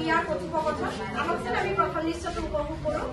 বিয়াৰ কথোপকথন আহকচোন আমি প্ৰথম দৃশ্যটো উপভোগ কৰোঁ।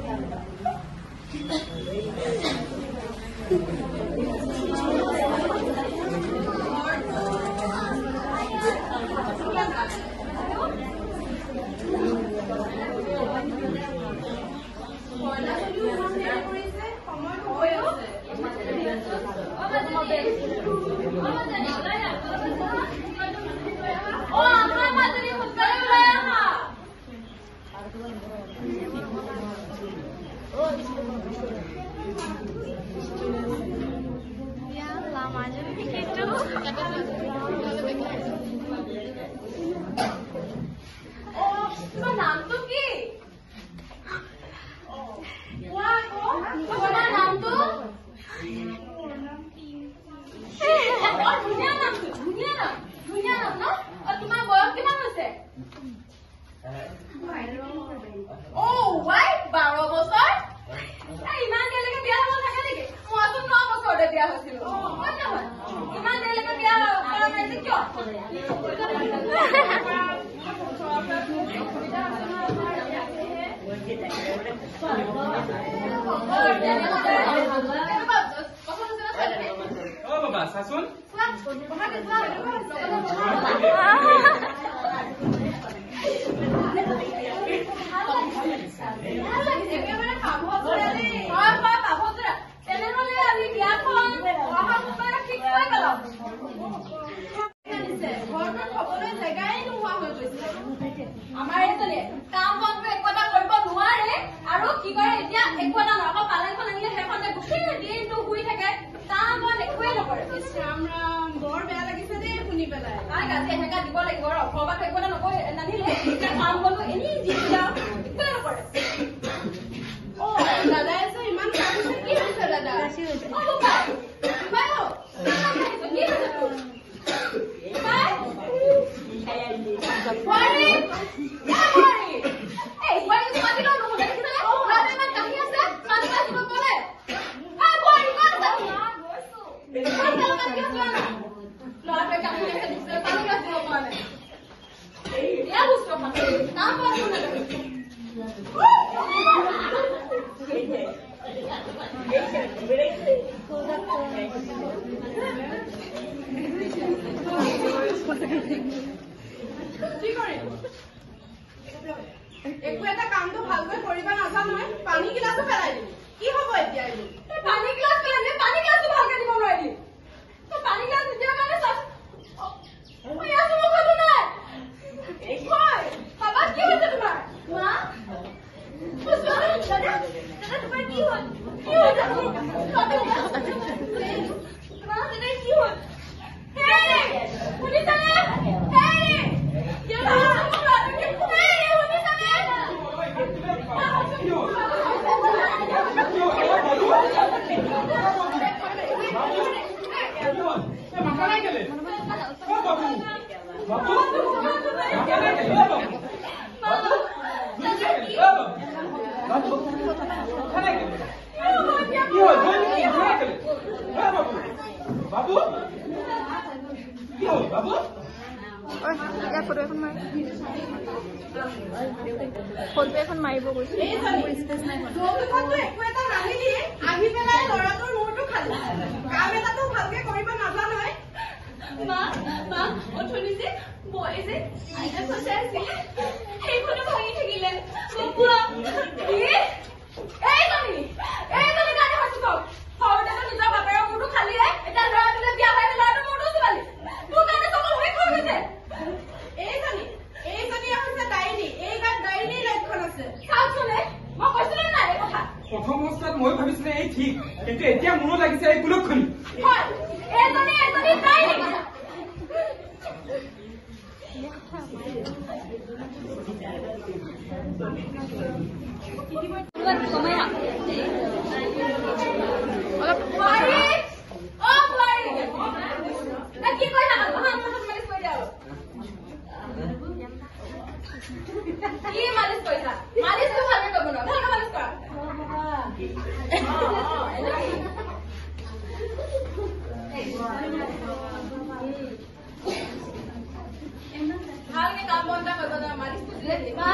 ভালকে কাম বন্ধ কৰিব না মালিশটো দিলে দে মা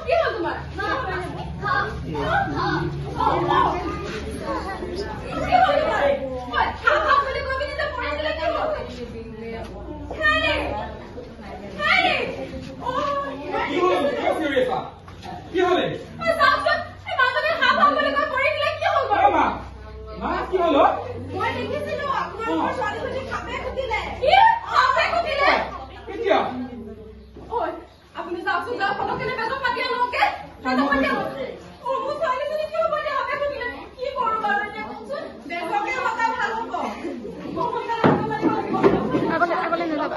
কি হ'ল তোমাৰ মা কি হলে কি হলো মই দেখিছিলো আপোনাৰ ছোৱালীজনী খাপে খুটিলে কেতিয়া ঐ আপুনি যাওকচোন যাওক ফটকনে বেগত মাতি আনকে মোৰ ছোৱালীজনী কিয় বলি খাপে খুটিলে কি কৰো বাৰু এতিয়া কওকচোন বেগকে হতা ভাল হ'ব আগলে নাযাবা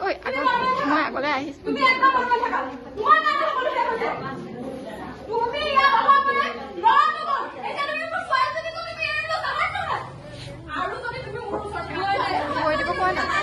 ঐ মই আগলে আহিছো তুমি একদম ভালকৈ থাকা মই না সকলো শেষ হৈছে তুমি ইয়াত অহা মানে ৰণ নগল এতিয়া তুমি মোৰ ছোৱালীজনী তুমি এৰি দিলা নহয় নহয় আৰু যদি তুমি মোৰ ওচৰত কৈ দিব কোৱা না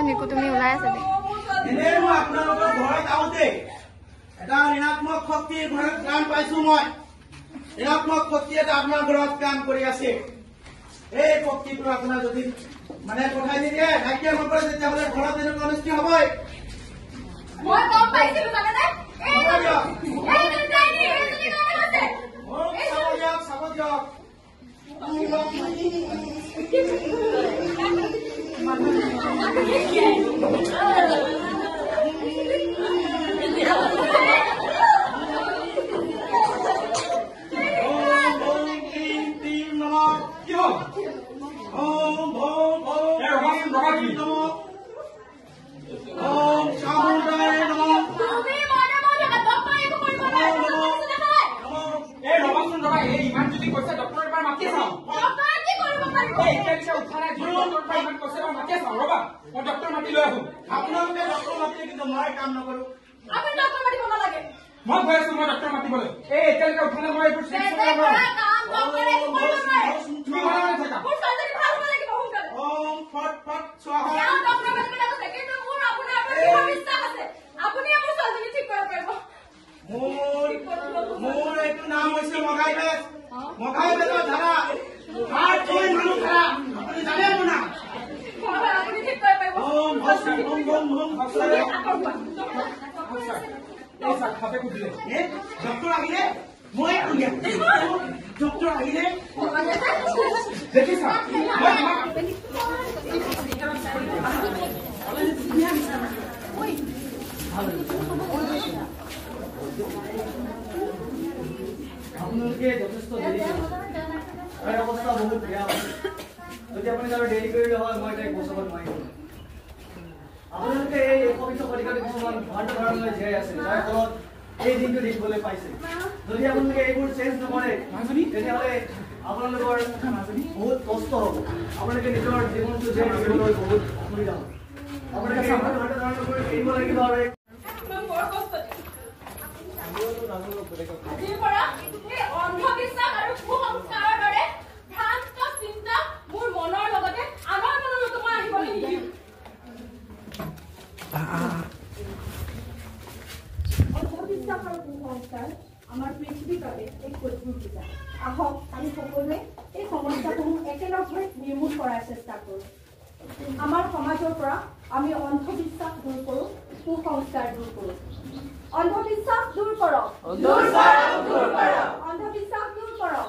নিকু তুমি ওলাই আছে আপোনালোকৰ ঘৰত আহোঁতে এটা ঋণাত্মক শক্তিৰ ঘৰত কাম পাইছো মই ঋণাত্মক শক্তি এটা আপোনাৰ ঘৰত কাম কৰি আছে এই শক্তিটো আপোনাৰ যদি মানে পঠাই নিদিয়ে নাইকিয়া নকৰে তেতিয়াহ'লে ঘৰত এনেকুৱা অনুষ্ঠিত হ'বই মই গম পাইছিলো জানেনে চাব দিয়ক আপোনালোকে ডক্টৰ মাতিলে কিন্তু মই কাম নকৰো আপুনি ডক্টৰ মাতিব নালাগে মই গৈ আছো মই ডক্টৰ মাতিবলৈ এই এতিয়ালৈকে উঠালে মই এইবোৰ চেঞ্জ কৰিব মোৰ এইটো নাম হৈছে মগাই বেজ মগাই বেজৰ ধাৰা মানুহ খাৰা আপুনি জানে আপোনাৰ ডক্টৰ আহিলে মই ডক্টৰ আহিলে দেখিছা আপোনালোকে যথেষ্ট দেৰি তাৰ অৱস্থা বহুত বেয়া হৈছে যদি আপুনি তাৰ দেৰি কৰিলে হয় মই তাইক বচাব নোৱাৰিম আপোনালোকে এই একবিংশ শতিকাত কিছুমান ভ্ৰান্ত ধাৰণালৈ জীয়াই আছে যাৰ ফলত এই দিনটো দেখিবলৈ পাইছে যদি আপোনালোকে এইবোৰ চেঞ্জ নকৰে তেতিয়াহ'লে আপোনালোকৰ বহুত কষ্ট হ'ব আপোনালোকে নিজৰ জীৱনটো জীয়াই ৰাখিবলৈ বহুত অসুবিধা হ'ব আপোনালোকে ভ্ৰান্ত ধাৰণাবোৰ এৰিব লাগিব আৰু আজিৰ পৰা এই অন্ধবিশ্বাস আৰু কুসংস্কাৰৰ দৰে ভ্ৰান্ত চিন্তা মোৰ মনৰ লগতে আমাৰ মনলৈকে মই আহিবলৈ নিদিম অন্ধবিশ্বাস আৰু কুসংস্কাৰ আমাৰ পৃথিৱীৰ বাবে এক কঠিন পূজা আহক আমি সকলোৱে এই সমস্যাসমূহ একেলগে নিৰ্মূল কৰাৰ চেষ্টা কৰোঁ আমাৰ সমাজৰ পৰা আমি অন্ধবিশ্বাস দূৰ কৰোঁ কুসংস্কাৰ দূৰ কৰোঁ অন্ধবিশ্বাস দূৰ কৰক অন্ধবিশ্বাস দূৰ কৰক